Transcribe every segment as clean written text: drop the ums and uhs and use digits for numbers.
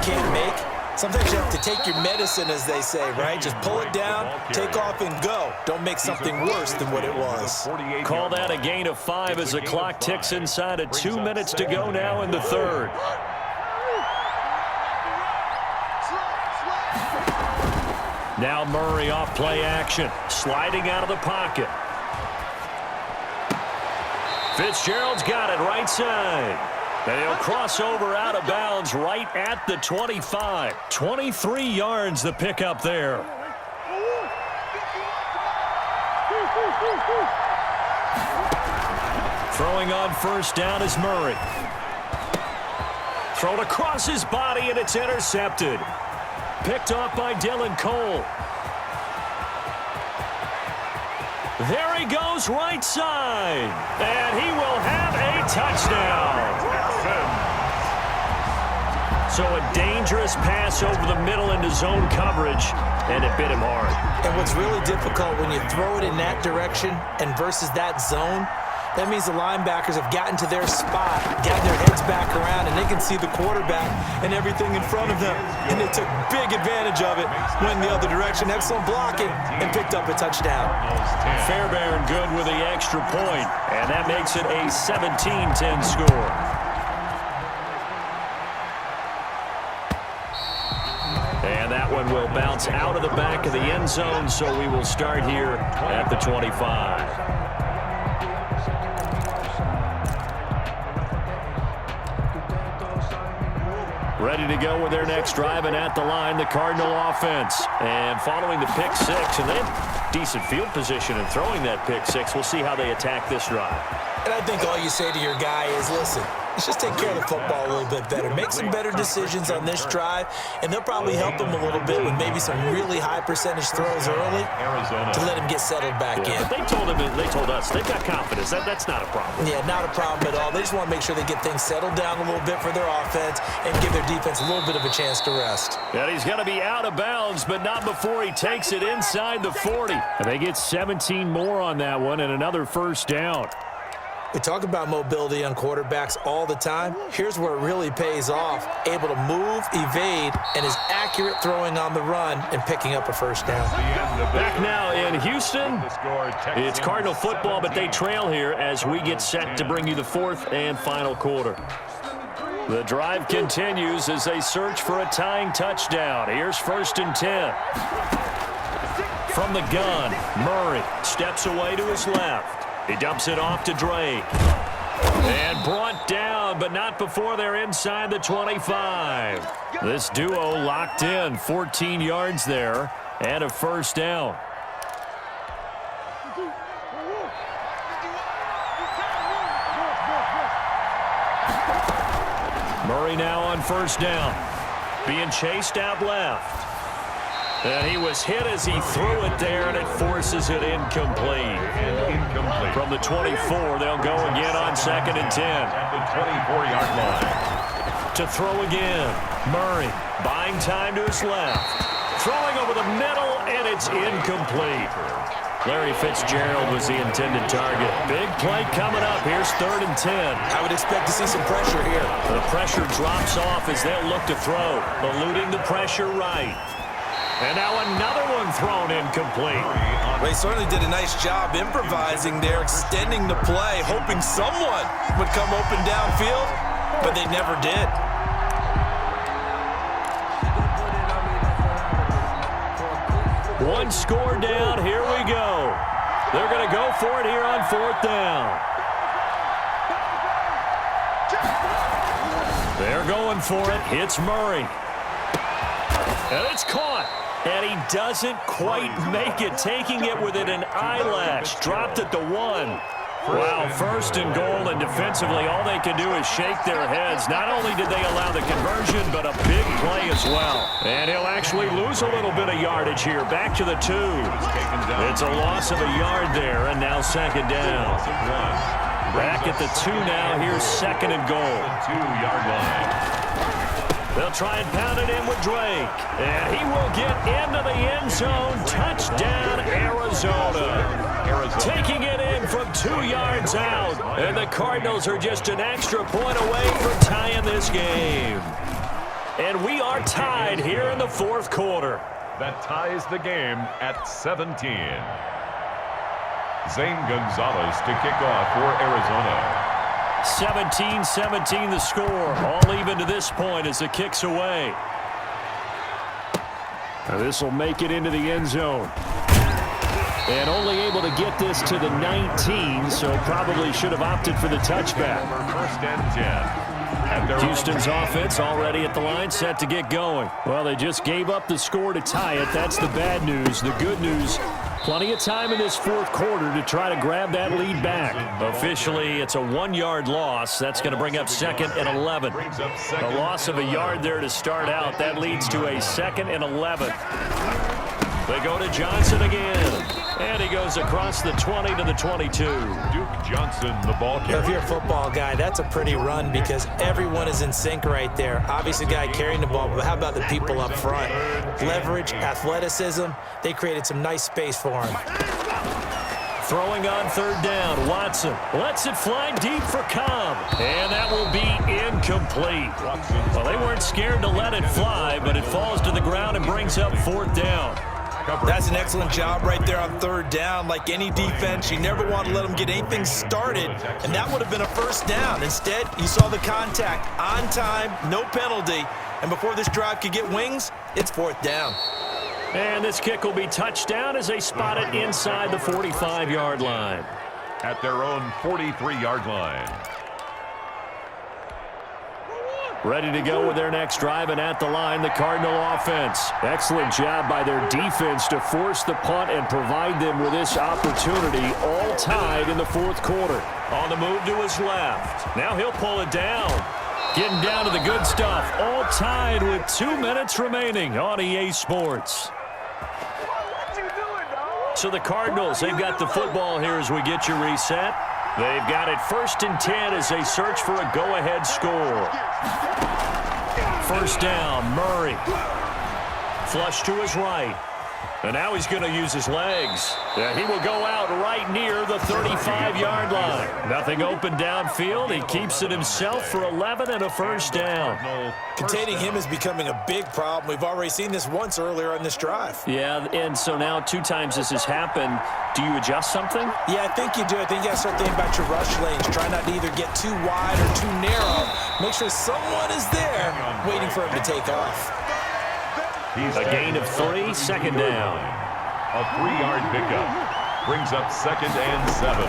can't make, sometimes you have to take your medicine, as they say, right? Just pull it down, take off, and go. Don't make something worse than what it was. Call that a gain of 5 as the clock ticks inside of 2 minutes to go now in the third. Now Murray off play action, sliding out of the pocket. Fitzgerald's got it right side. And he'll cross over out of bounds right at the 25. 23 yards the pickup there. Throwing on first down is Murray. Thrown across his body, and it's intercepted. Picked off by Dylan Cole. There he goes right side. And he will have a touchdown. So a dangerous pass over the middle into zone coverage, and it bit him hard. And what's really difficult when you throw it in that direction and versus that zone, that means the linebackers have gotten to their spot, gotten their heads back around, and they can see the quarterback and everything in front of them. And they took big advantage of it, went the other direction, excellent blocking, and picked up a touchdown. Fairbairn good with the extra point, and that makes it a 17-10 score. And that one will bounce out of the back of the end zone, so we will start here at the 25. Ready to go with their next drive, and at the line, the Cardinal offense. And following the pick six, and they have decent field position in throwing that pick six. We'll see how they attack this drive. And I think all you say to your guy is, listen, let's just take care of the football a little bit better. Make some better decisions on this drive, and they'll probably help him a little bit with maybe some really high percentage throws early to let him get settled back in. But they told us, they've got confidence. That's not a problem. Yeah, not a problem at all. They just want to make sure they get things settled down a little bit for their offense and give their defense a little bit of a chance to rest. And he's going to be out of bounds, but not before he takes it inside the 40. And they get 17 more on that one and another first down. We talk about mobility on quarterbacks all the time. Here's where it really pays off. Able to move, evade, and is accurate throwing on the run and picking up a first down. Back now in Houston, it's Cardinal football, but they trail here as we get set to bring you the fourth and final quarter. The drive continues as they search for a tying touchdown. Here's 1st and 10. From the gun, Murray steps away to his left. He dumps it off to Drake. And brought down, but not before they're inside the 25. This duo locked in, 14 yards there, and a first down. Murray now on first down. Being chased out left. And he was hit as he threw it there, and it forces it incomplete. From the 24, they'll go again on 2nd and 10. At the 24-yard line. To throw again. Murray buying time to his left. Throwing over the middle, and it's incomplete. Larry Fitzgerald was the intended target. Big play coming up. Here's 3rd and 10. I would expect to see some pressure here. The pressure drops off as they'll look to throw. Eluding the pressure right. And now another one thrown incomplete. Well, he certainly did a nice job improvising there, extending the play, hoping someone would come open downfield, but they never did. One score down. Here we go. They're going to go for it here on 4th down. They're going for it. Hits Murray. And it's caught. And he doesn't quite make it, taking it within an eyelash. Dropped at the 1. Wow, 1st and goal, and defensively all they can do is shake their heads. Not only did they allow the conversion, but a big play as well. And he'll actually lose a little bit of yardage here. Back to the 2. It's a loss of a yard there, and now 2nd down. Back at the 2 now. Here's 2nd and goal. 2-yard line. They'll try and pound it in with Drake. And he will get into the end zone. Touchdown, Arizona. Taking it in from 2 yards out. And the Cardinals are just an extra point away from tying this game. And we are tied here in the fourth quarter. That ties the game at 17. Zane Gonzalez to kick off for Arizona. 17-17 the score. All even to this point as the kick's away. Now this will make it into the end zone. And only able to get this to the 19, so probably should have opted for the touchback. First and 10. Houston's offense already at the line, set to get going. Well, they just gave up the score to tie it. That's the bad news. The good news, plenty of time in this fourth quarter to try to grab that lead back. Officially, it's a 1-yard loss. That's going to bring up 2nd and 11. A loss of a yard there to start out. That leads to a 2nd and 11. They go to Johnson again. And he goes across the 20 to the 22. Duke Johnson, the ball carrier. If you're a football guy, that's a pretty run because everyone is in sync right there. Obviously, the guy carrying the ball, but how about the people up front? Leverage, athleticism. They created some nice space for him. Throwing on 3rd down, Watson lets it fly deep for Cobb. And that will be incomplete. Well, they weren't scared to let it fly, but it falls to the ground and brings up 4th down. That's an excellent job right there on 3rd down. Like any defense, you never want to let them get anything started, and that would have been a 1st down. Instead, you saw the contact on time, no penalty, and before this drive could get wings, it's 4th down. And this kick will be touchdown as they spot it inside the 45-yard line. At their own 43-yard line. Ready to go with their next drive, and at the line, the Cardinal offense. Excellent job by their defense to force the punt and provide them with this opportunity, all tied in the fourth quarter. On the move to his left. Now he'll pull it down. Getting down to the good stuff, all tied with 2 minutes remaining on EA Sports. So the Cardinals, they've got the football here as we get you reset. They've got it 1st and 10 as they search for a go-ahead score. 1st down, Murray. Flush to his right. And now he's going to use his legs. Yeah, he will go out right near the 35-yard line. Nothing open downfield. He keeps it himself for 11 and a 1st down. Containing him is becoming a big problem. We've already seen this once earlier on this drive. Yeah, and so now 2 times this has happened. Do you adjust something? Yeah, I think you do. I think you got to start thinking about your rush lanes. Try not to either get too wide or too narrow. Make sure someone is there waiting for him to take off. A gain of 3, 2nd down. A 3-yard pickup. Brings up 2nd and 7.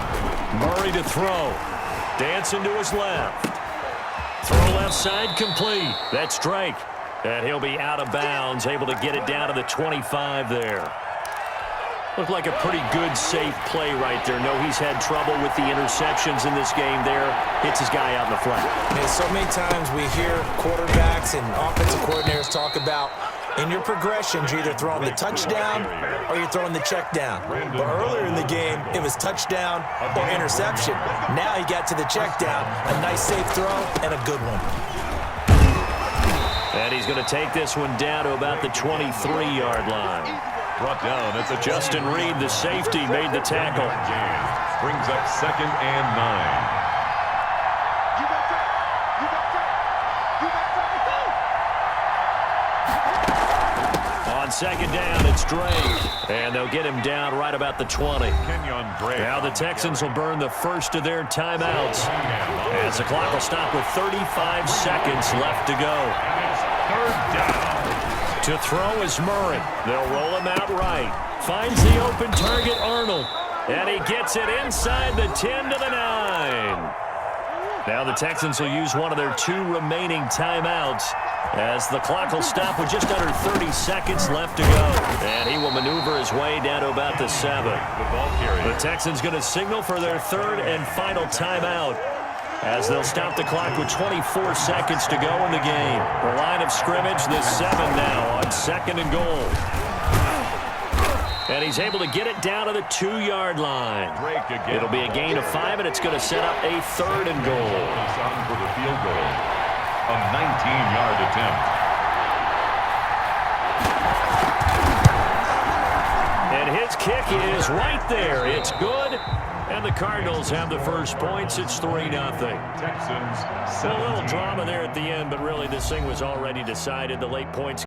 Murray to throw. Dancing to his left. Throw left side complete. That's Drake. And he'll be out of bounds, able to get it down to the 25 there. Looked like a pretty good, safe play right there. No, he's had trouble with the interceptions in this game there. Hits his guy out in the flat. And so many times we hear quarterbacks and offensive coordinators talk about in your progressions, you're either throwing the touchdown or you're throwing the check down. But earlier in the game, it was touchdown or interception. Now he got to the check down, a nice safe throw, and a good one. And he's going to take this one down to about the 23-yard line. Brought down at the Justin Reed, the safety, made the tackle. Brings up 2nd and 9. On 2nd down, it's Drake. And they'll get him down right about the 20. Now the Texans will burn the first of their timeouts as the clock will stop with 35 seconds left to go. 3rd down. To throw is Murray. They'll roll him out right. Finds the open target, Arnold. And he gets it inside the 10 to the 9. Now the Texans will use one of their 2 remaining timeouts as the clock will stop with just under 30 seconds left to go. And he will maneuver his way down to about the 7. The Texans going to signal for their 3rd and final timeout as they'll stop the clock with 24 seconds to go in the game. The line of scrimmage, the 7 now on 2nd and goal. And he's able to get it down to the 2-yard line. It'll be a gain of 5, and it's going to set up a 3rd and goal. For the field goal. A 19-yard attempt. And his kick is right there. It's good. And the Cardinals have the first points. It's 3-0. Texans, A little drama there at the end, but really this thing was already decided. The late points